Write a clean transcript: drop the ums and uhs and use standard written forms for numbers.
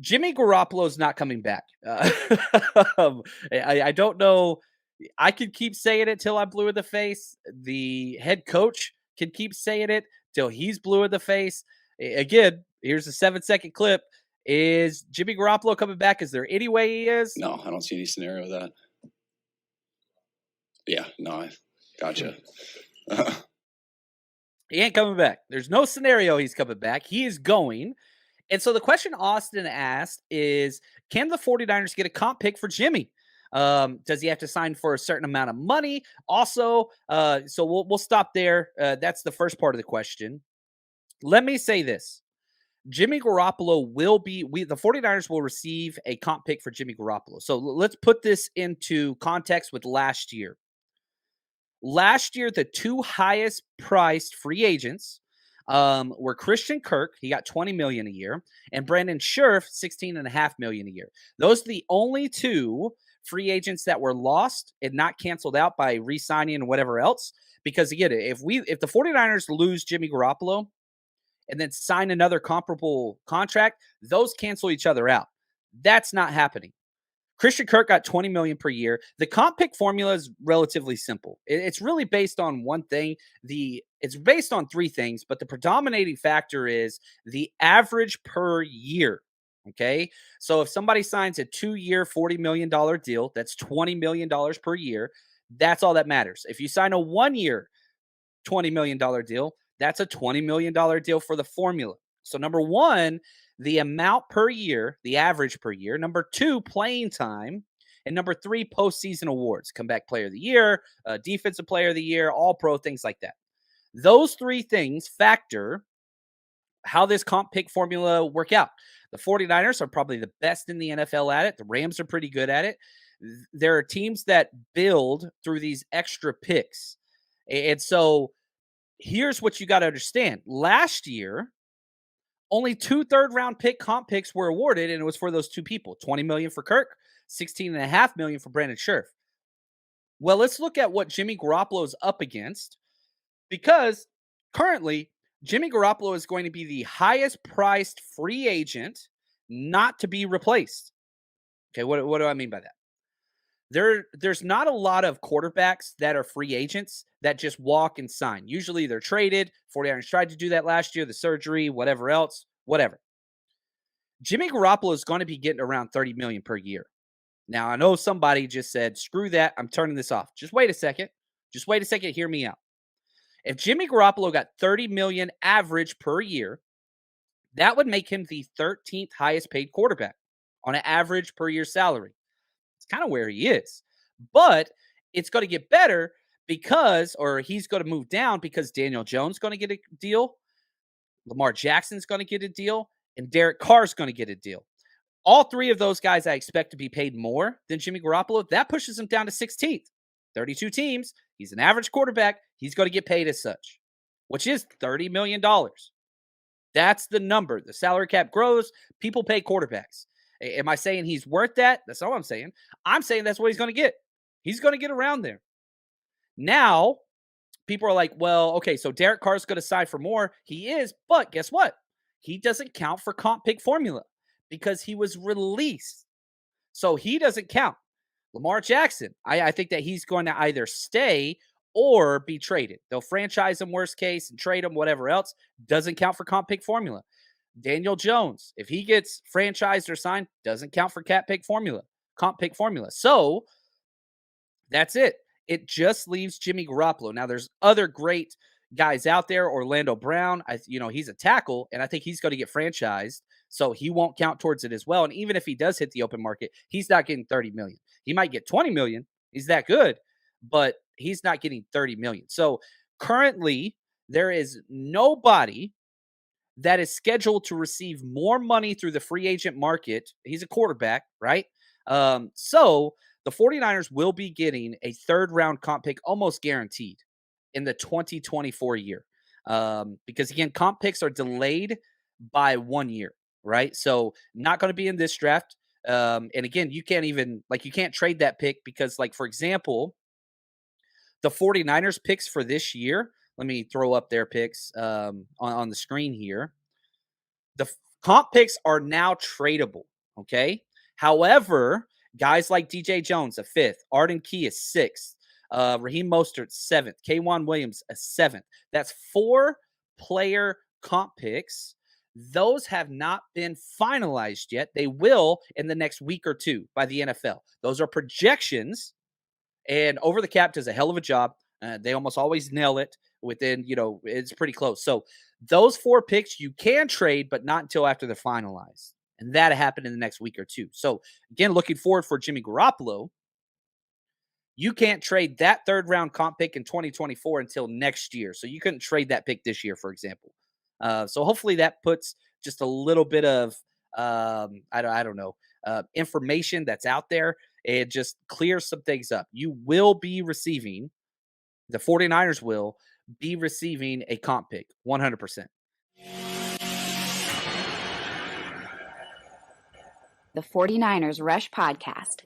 Jimmy Garoppolo's not coming back. I don't know. I could keep saying it till I'm blue in the face. The head coach can keep saying it till he's blue in the face. Again, here's a 7-second clip. Is Jimmy Garoppolo coming back? Is there any way he is? No, I don't see any scenario of that. Yeah, no, I gotcha. He ain't coming back. There's no scenario he's coming back. He is going. And so the question Austin asked is, can the 49ers get a comp pick for Jimmy? Does he have to sign for a certain amount of money? Also, so we'll stop there. That's the first part of the question. Let me say this. Jimmy Garoppolo will be the 49ers will receive a comp pick for Jimmy Garoppolo. So let's put this into context with last year. Last year, the two highest priced free agents were Christian Kirk, he got $20 million a year, and Brandon Scherf, $16.5 million a year. Those are the only two free agents that were lost and not canceled out by re-signing and whatever else. Because again, if the 49ers lose Jimmy Garoppolo and then sign another comparable contract, those cancel each other out. That's not happening. Christian Kirk got $20 million per year. The comp pick formula is relatively simple. It's really based on one thing. It's based on three things, but the predominating factor is the average per year. Okay. So if somebody signs a 2-year, $40 million deal, that's $20 million per year. That's all that matters. If you sign a 1-year, $20 million deal, that's a $20 million deal for the formula. So number one, the amount per year, the average per year. Number two, playing time. And number three, postseason awards, comeback player of the year, defensive player of the year, all pro, things like that. Those three things factor how this comp pick formula work out. The 49ers are probably the best in the NFL at it. The Rams are pretty good at it. There are teams that build through these extra picks. And so here's what you got to understand. Last year, only 2 third-round pick comp picks were awarded, and it was for those two people. $20 million for Kirk, $16.5 million for Brandon Scherf. Well, let's look at what Jimmy Garoppolo is up against, because currently Jimmy Garoppolo is going to be the highest priced free agent not to be replaced. Okay, what do I mean by that? There's not a lot of quarterbacks that are free agents that just walk and sign. Usually they're traded. 49ers tried to do that last year, the surgery, whatever else, whatever. Jimmy Garoppolo is going to be getting around $30 million per year. Now, I know somebody just said, screw that, I'm turning this off. Just wait a second. Just wait a second, hear me out. If Jimmy Garoppolo got $30 million average per year, that would make him the 13th highest paid quarterback on an average per year salary. It's kind of where he is. But it's going to get better or he's going to move down because Daniel Jones is going to get a deal, Lamar Jackson's going to get a deal, and Derek Carr's going to get a deal. All three of those guys I expect to be paid more than Jimmy Garoppolo. That pushes him down to 16th. 32 teams. He's an average quarterback. He's going to get paid as such, which is $30 million. That's the number. The salary cap grows. People pay quarterbacks. Am I saying he's worth that? That's all I'm saying. I'm saying that's what he's going to get. He's going to get around there. Now, people are like, well, okay, so Derek Carr's going to sign for more. He is, but guess what? He doesn't count for comp pick formula because he was released. So he doesn't count. Lamar Jackson, I think that he's going to either stay or be traded. They'll franchise him worst case and trade him, whatever else. Doesn't count for comp pick formula. Daniel Jones, if he gets franchised or signed, doesn't count for comp pick formula. So that's it. It just leaves Jimmy Garoppolo. Now, there's other great guys out there. Orlando Brown, he's a tackle, and I think he's going to get franchised, so he won't count towards it as well. And even if he does hit the open market, he's not getting $30 million. He might get $20 million. He's that good, but he's not getting $30 million. So currently, there is nobody that is scheduled to receive more money through the free agent market. He's a quarterback, right? So the 49ers will be getting a third-round comp pick almost guaranteed in the 2024 year. Because, again, comp picks are delayed by 1 year, right? So not going to be in this draft. And, again, you can't trade that pick because, for example, the 49ers picks for this year, let me throw up their picks on the screen here. The Comp picks are now tradable. Okay. However, guys like DJ Jones, a fifth, Arden Key is sixth, Raheem Mostert, seventh, Kwan Williams, a seventh. That's 4-player comp picks. Those have not been finalized yet. They will in the next week or two by the NFL. Those are projections, and Over the Cap does a hell of a job. They almost always nail it within, it's pretty close. So those 4 picks you can trade, but not until after they're finalized. And that'll happen in the next week or two. So again, looking forward for Jimmy Garoppolo. You can't trade that third round comp pick in 2024 until next year. So you couldn't trade that pick this year, for example. So hopefully that puts just a little bit of I don't know, information that's out there. It just clears some things up. You will be receiving, the 49ers will be receiving a comp pick 100%. The 49ers Rush Podcast.